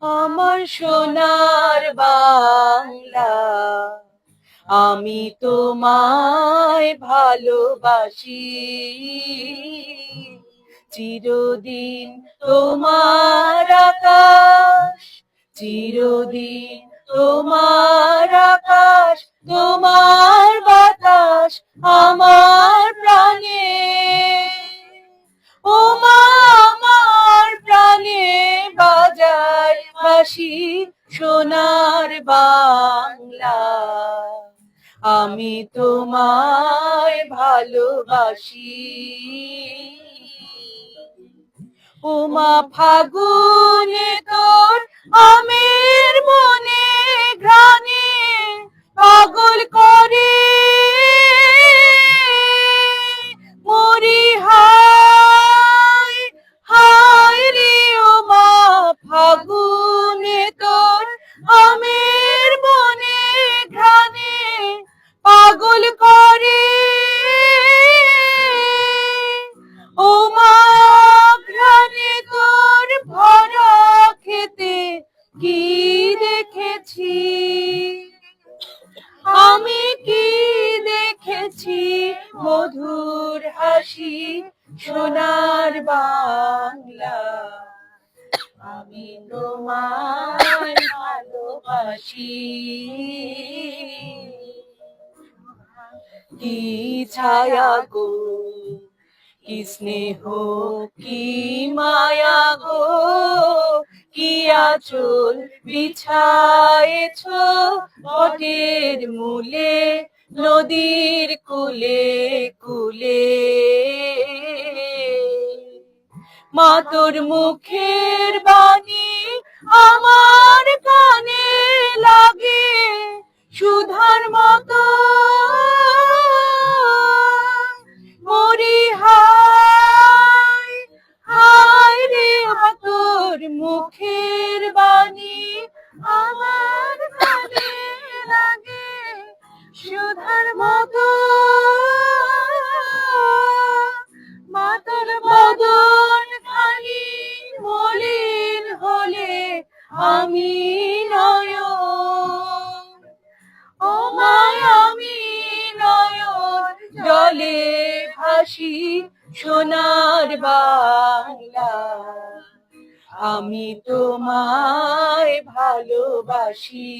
আমার সোনার বাংলা, আমি তোমায় ভালোবাসি। চিরদিন তোমার আকাশ, চিরদিন তোমার আকাশ, তোমার বাতাস আমার প্রাণে। ও মা, আমার প্রাণে বাজায় বাঁশি সোনার বাংলা, আমি তোমায় ভালোবাসি। ও মা, ফাগুনে তোর আমের মনে ঘ্রাণে পাগল করে মরি, হায় হায় রে। ও মা, ফাগুনে তোর আমের মনে ঘ্রাণে পাগল করে। ও মা, ঘ্রাণে তোর ভরা খেতে কি দেখেছি, আমি কি দেখেছি, মধুর হাসি সোনার বাংলা, আমি তোমায় ভালোবাসি। কি ছায়া গো, কি স্নেহ, কি মায়া গো, কি আঁচল বিছায়েছ বটের মূলে, নদীর কূলে কূলে। মা, তোর মুখের বাণী আমার কানে লাগে সুধার মতো, মরি, হায় হায় রে। মা, তোর মুখের বাণী আমার কানে লাগে সুধার মতো। মা, তোর বদন খানি মলিন হলে আমি নয়ন, ও মা, আমি নয়ন জলে ভাসি সোনার বাংলা, আমি তোমায় ভালোবাসি।